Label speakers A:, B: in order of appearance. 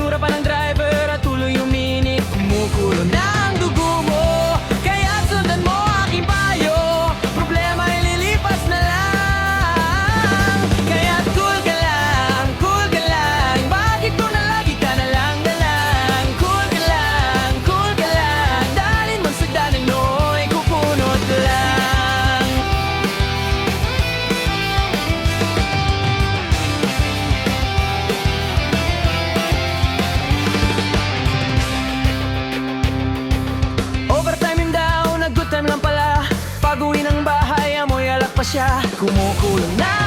A: basura pa ng driver at tuloy umiinit. Kumukulo na ang dugo mo, kaya sundan mo aking payo. Problema ay lilipas na lang, kaya cool ka lang, cool ka lang. Bakit mo na lagi ka na lang na lang? Cool ka lang, cool ka lang. Dalhin mong sagdanan mo'y kukunot lang. Overtime yung down, good time lang pala. Pag-uwi ng bahay, amoy alak pa siya. Kumukulo na